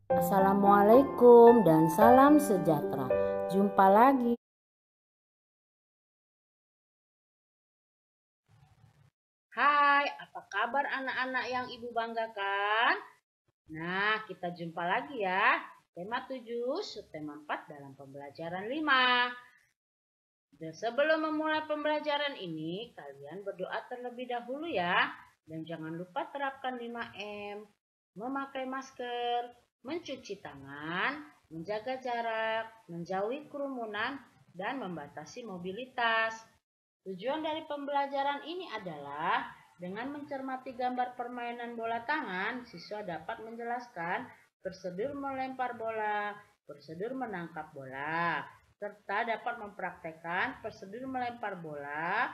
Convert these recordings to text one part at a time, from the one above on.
Assalamualaikum dan salam sejahtera. Jumpa lagi. Hai, apa kabar anak-anak yang Ibu banggakan? Nah, kita jumpa lagi ya. Tema 7, subtema 4 dalam pembelajaran 5. Dan sebelum memulai pembelajaran ini, kalian berdoa terlebih dahulu ya. Dan jangan lupa terapkan 5M. Memakai masker, mencuci tangan, menjaga jarak, menjauhi kerumunan, dan membatasi mobilitas. Tujuan dari pembelajaran ini adalah dengan mencermati gambar permainan bola tangan, siswa dapat menjelaskan prosedur melempar bola, prosedur menangkap bola, serta dapat mempraktekkan prosedur melempar bola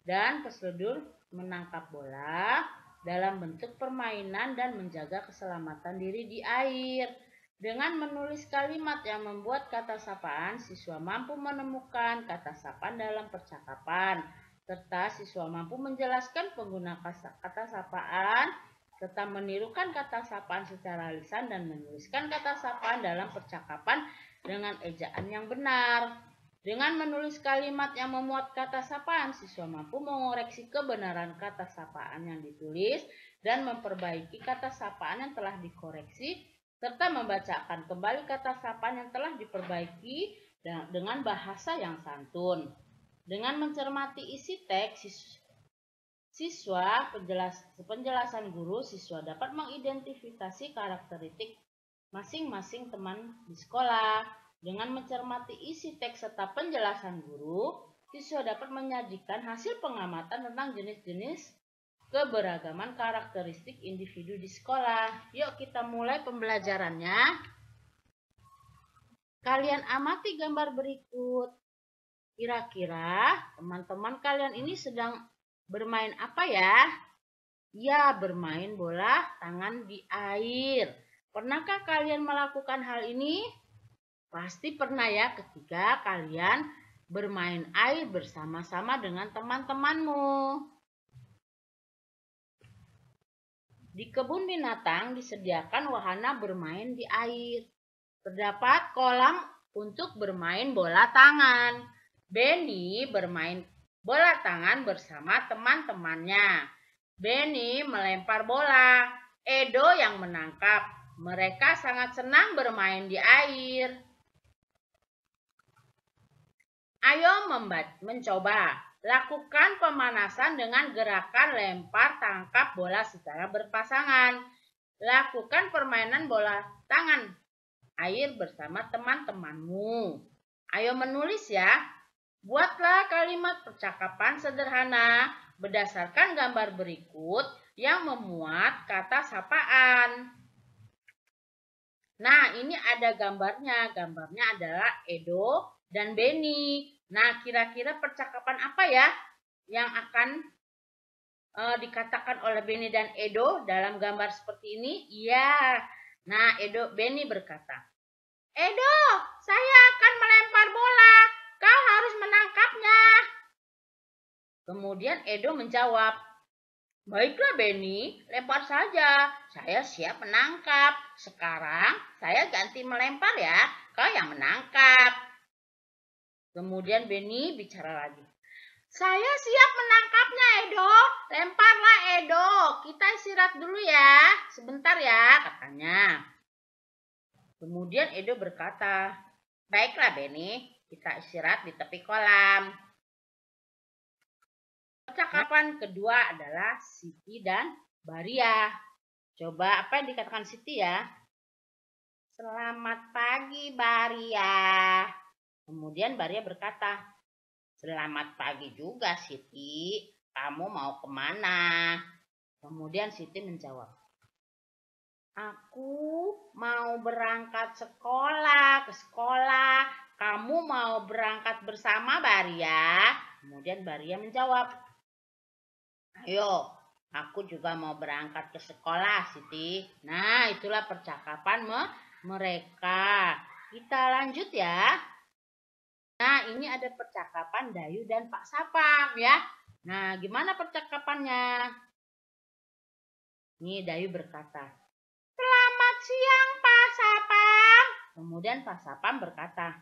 dan prosedur menangkap bola dalam bentuk permainan dan menjaga keselamatan diri di air. Dengan menulis kalimat yang membuat kata sapaan, siswa mampu menemukan kata sapaan dalam percakapan, serta siswa mampu menjelaskan pengguna kata sapaan, serta menirukan kata sapaan secara lisan dan menuliskan kata sapaan dalam percakapan dengan ejaan yang benar. Dengan menulis kalimat yang memuat kata sapaan, siswa mampu mengoreksi kebenaran kata sapaan yang ditulis dan memperbaiki kata sapaan yang telah dikoreksi, serta membacakan kembali kata sapaan yang telah diperbaiki dengan bahasa yang santun. Dengan mencermati isi teks penjelasan guru, siswa dapat mengidentifikasi karakteristik masing-masing teman di sekolah. Dengan mencermati isi teks serta penjelasan guru, siswa dapat menyajikan hasil pengamatan tentang jenis-jenis keberagaman karakteristik individu di sekolah. Yuk kita mulai pembelajarannya. Kalian amati gambar berikut. Kira-kira teman-teman kalian ini sedang bermain apa ya? Ya, bermain bola tangan di air. Pernahkah kalian melakukan hal ini? Pasti pernah ya ketika kalian bermain air bersama-sama dengan teman-temanmu. Di kebun binatang disediakan wahana bermain di air. Terdapat kolam untuk bermain bola tangan. Benny bermain bola tangan bersama teman-temannya. Benny melempar bola, Edo yang menangkap. Mereka sangat senang bermain di air. Ayo mencoba. Lakukan pemanasan dengan gerakan lempar tangkap bola secara berpasangan. Lakukan permainan bola tangan air bersama teman-temanmu. Ayo menulis ya. Buatlah kalimat percakapan sederhana berdasarkan gambar berikut yang memuat kata sapaan. Nah, ini ada gambarnya. Gambarnya adalah Edo dan Benny. Nah, kira-kira percakapan apa ya yang akan dikatakan oleh Benny dan Edo dalam gambar seperti ini? Iya. Nah, Benny berkata, Edo, saya akan melempar bola. Kau harus menangkapnya. Kemudian Edo menjawab, baiklah Benny, lempar saja. Saya siap menangkap. Sekarang saya ganti melempar ya. Kau yang menangkap. Kemudian Benny bicara lagi. Saya siap menangkapnya Edo. Lemparlah Edo. Kita istirahat dulu ya. Sebentar ya katanya. Kemudian Edo berkata, baiklah Benny, kita istirahat di tepi kolam. Percakapan kedua adalah Siti dan Baria. Coba apa yang dikatakan Siti ya? Selamat pagi Baria. Kemudian Baria berkata, selamat pagi juga Siti. Kamu mau kemana? Kemudian Siti menjawab, aku mau berangkat ke sekolah. Kamu mau berangkat bersama Baria? Kemudian Baria menjawab, ayo, aku juga mau berangkat ke sekolah, Siti. Nah, itulah percakapan mereka. Kita lanjut ya. Nah, ini ada percakapan Dayu dan Pak Sapam ya. Nah, gimana percakapannya? Ini Dayu berkata, selamat siang Pak Sapam. Kemudian Pak Sapam berkata,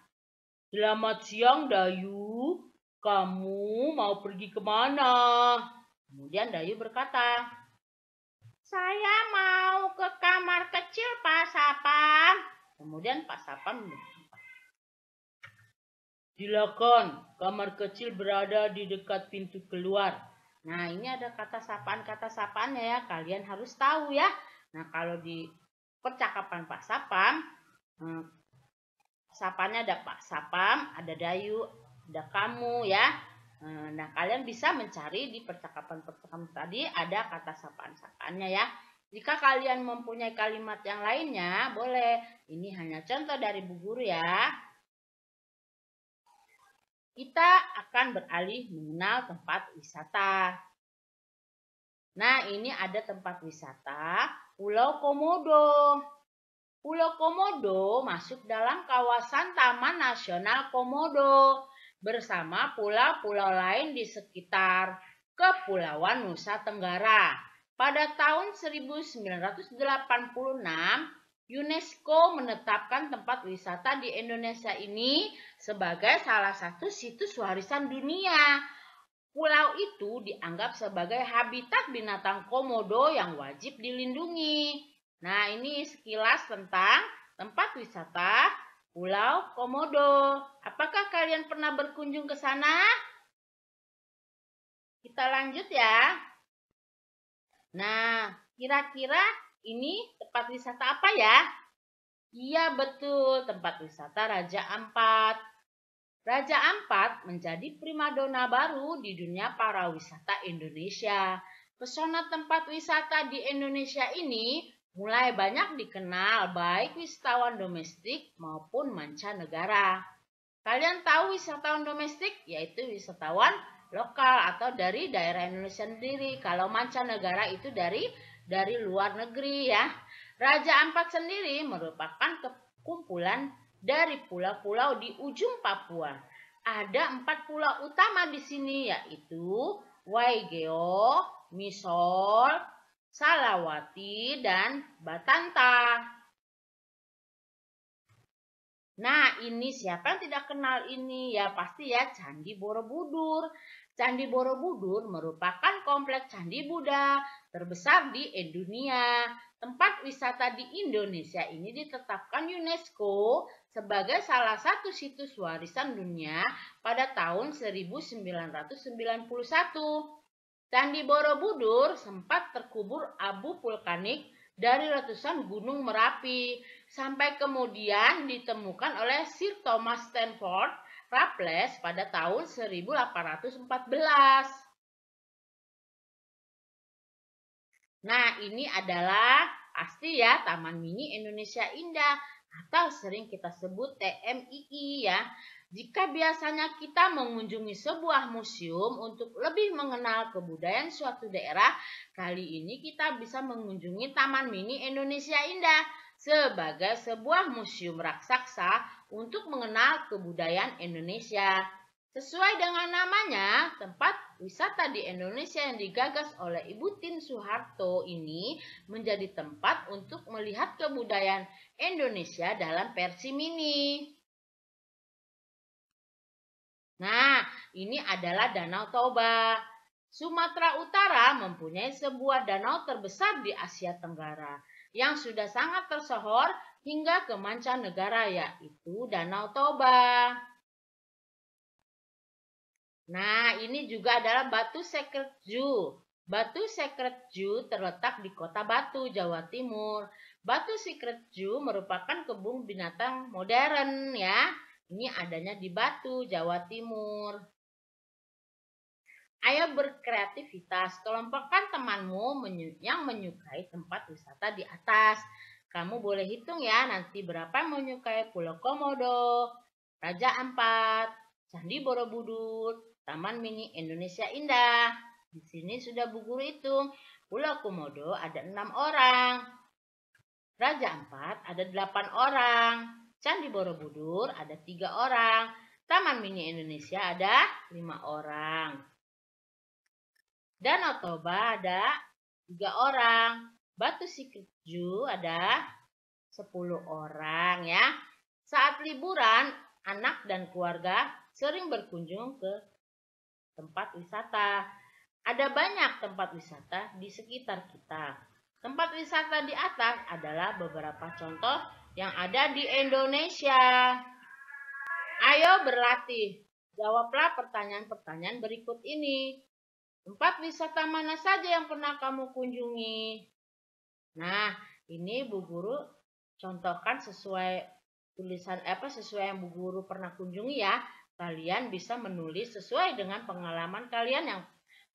"Selamat siang, Dayu. Kamu mau pergi kemana?" Kemudian Dayu berkata, "Saya mau ke kamar kecil, Pak Sapam." Kemudian Pak Sapam berkata, "Silakan, kamar kecil berada di dekat pintu keluar." Nah, ini ada kata sapaannya ya, kalian harus tahu ya. Nah, kalau di percakapan Pak Sapam, sapanya ada Pak Sapam, ada Dayu, ada kamu ya. Nah, kalian bisa mencari di percakapan-percakapan tadi ada kata sapaan-sapaannya ya. Jika kalian mempunyai kalimat yang lainnya, boleh. Ini hanya contoh dari Bu Guru ya. Kita akan beralih mengenal tempat wisata. Nah, ini ada tempat wisata Pulau Komodo. Pulau Komodo masuk dalam kawasan Taman Nasional Komodo bersama pulau-pulau lain di sekitar Kepulauan Nusa Tenggara. Pada tahun 1986, UNESCO menetapkan tempat wisata di Indonesia ini sebagai salah satu situs warisan dunia. Pulau itu dianggap sebagai habitat binatang komodo yang wajib dilindungi. Nah, ini sekilas tentang tempat wisata Pulau Komodo. Apakah kalian pernah berkunjung ke sana? Kita lanjut ya. Nah, kira-kira ini tempat wisata apa ya? Iya, betul, tempat wisata Raja Ampat. Raja Ampat menjadi primadona baru di dunia pariwisata Indonesia. Pesona tempat wisata di Indonesia ini mulai banyak dikenal baik wisatawan domestik maupun mancanegara. Kalian tahu wisatawan domestik? Yaitu wisatawan lokal atau dari daerah Indonesia sendiri. Kalau mancanegara itu dari luar negeri ya. Raja Ampat sendiri merupakan kumpulan dari pulau-pulau di ujung Papua. Ada 4 pulau utama di sini yaitu Waigeo, Misol, Salawati, dan Batanta. Nah, ini siapa yang tidak kenal ini? Ya pasti ya, Candi Borobudur. Candi Borobudur merupakan kompleks candi Buddha terbesar di dunia. Tempat wisata di Indonesia ini ditetapkan UNESCO sebagai salah satu situs warisan dunia pada tahun 1991. Candi Borobudur sempat terkubur abu vulkanik dari letusan Gunung Merapi, sampai kemudian ditemukan oleh Sir Thomas Stamford Raffles pada tahun 1814. Nah, ini adalah pasti ya Taman Mini Indonesia Indah atau sering kita sebut TMII ya. Jika biasanya kita mengunjungi sebuah museum untuk lebih mengenal kebudayaan suatu daerah, kali ini kita bisa mengunjungi Taman Mini Indonesia Indah sebagai sebuah museum raksasa untuk mengenal kebudayaan Indonesia. Sesuai dengan namanya, tempat wisata di Indonesia yang digagas oleh Ibu Tien Soeharto ini menjadi tempat untuk melihat kebudayaan Indonesia dalam versi mini. Nah, ini adalah Danau Toba. Sumatera Utara mempunyai sebuah danau terbesar di Asia Tenggara yang sudah sangat tersohor hingga ke mancanegara, yaitu Danau Toba. Nah, ini juga adalah Batu Secret Zoo. Batu Secret Zoo terletak di Kota Batu, Jawa Timur. Batu Secret Zoo merupakan kebun binatang modern ya. Ini adanya di Batu, Jawa Timur. Ayo berkreativitas, kelompokkan temanmu yang menyukai tempat wisata di atas. Kamu boleh hitung ya nanti berapa yang menyukai Pulau Komodo, Raja Ampat, Candi Borobudur, Taman Mini Indonesia Indah. Di sini sudah Bu Guru hitung. Pulau Komodo ada 6 orang. Raja Ampat ada 8 orang. Candi Borobudur ada 3 orang. Taman Mini Indonesia ada 5 orang. Danau Toba ada 3 orang. Batu Secret Zoo ada 10 orang ya. Saat liburan, anak dan keluarga sering berkunjung ke tempat wisata. Ada banyak tempat wisata di sekitar kita. Tempat wisata di atas adalah beberapa contoh yang ada di Indonesia. Ayo berlatih. Jawablah pertanyaan-pertanyaan berikut ini. Tempat wisata mana saja yang pernah kamu kunjungi? Nah, ini Bu Guru contohkan sesuai tulisan sesuai yang Bu Guru pernah kunjungi ya. Kalian bisa menulis sesuai dengan pengalaman kalian yang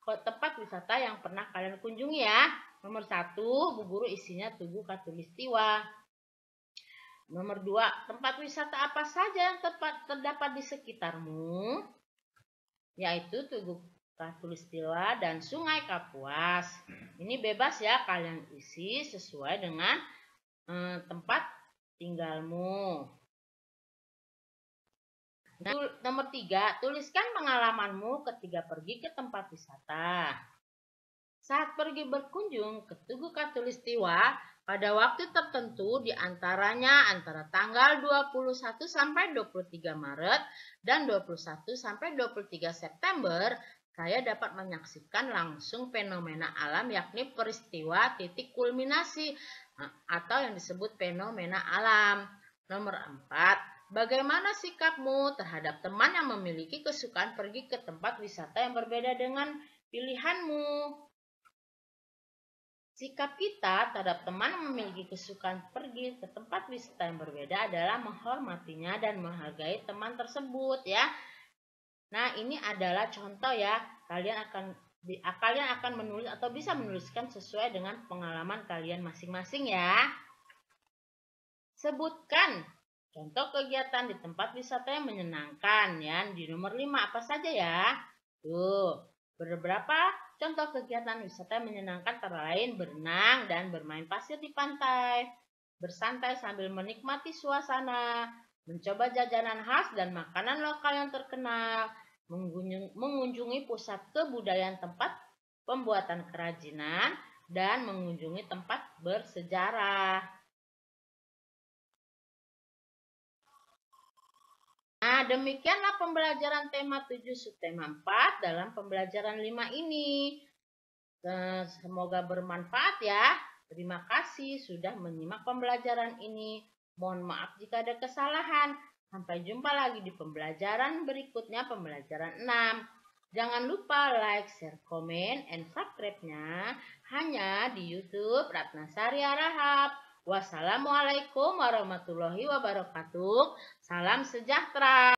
tempat wisata yang pernah kalian kunjungi ya. Nomor 1, Bu Guru isinya Tugu Katulistiwa. Nomor 2, tempat wisata apa saja yang terdapat di sekitarmu? Yaitu Tugu Katulistiwa dan Sungai Kapuas. Ini bebas ya, kalian isi sesuai dengan tempat tinggalmu. Nah, nomor 3, tuliskan pengalamanmu ketika pergi ke tempat wisata. Saat pergi berkunjung ke Tugu Katulistiwa pada waktu tertentu diantaranya antara tanggal 21 sampai 23 Maret dan 21 sampai 23 September, saya dapat menyaksikan langsung fenomena alam yakni peristiwa titik kulminasi atau yang disebut fenomena alam. Nomor 4, bagaimana sikapmu terhadap teman yang memiliki kesukaan pergi ke tempat wisata yang berbeda dengan pilihanmu? Sikap kita terhadap teman yang memiliki kesukaan pergi ke tempat wisata yang berbeda adalah menghormatinya dan menghargai teman tersebut ya. Nah, ini adalah contoh ya. Kalian akan menulis atau bisa menuliskan sesuai dengan pengalaman kalian masing-masing ya. Sebutkan contoh kegiatan di tempat wisata yang menyenangkan ya. Di nomor 5 apa saja ya? Tuh, beberapa contoh kegiatan wisata yang menyenangkan antara lain berenang dan bermain pasir di pantai, bersantai sambil menikmati suasana, mencoba jajanan khas dan makanan lokal yang terkenal, mengunjungi pusat kebudayaan tempat pembuatan kerajinan, dan mengunjungi tempat bersejarah. Nah, demikianlah pembelajaran tema 7 subtema 4 dalam pembelajaran 5 ini. Semoga bermanfaat ya. Terima kasih sudah menyimak pembelajaran ini. Mohon maaf jika ada kesalahan. Sampai jumpa lagi di pembelajaran berikutnya, pembelajaran 6. Jangan lupa like, share, komen, and subscribe-nya hanya di YouTube Ratnasari Arahap. Wassalamualaikum warahmatullahi wabarakatuh. Salam sejahtera.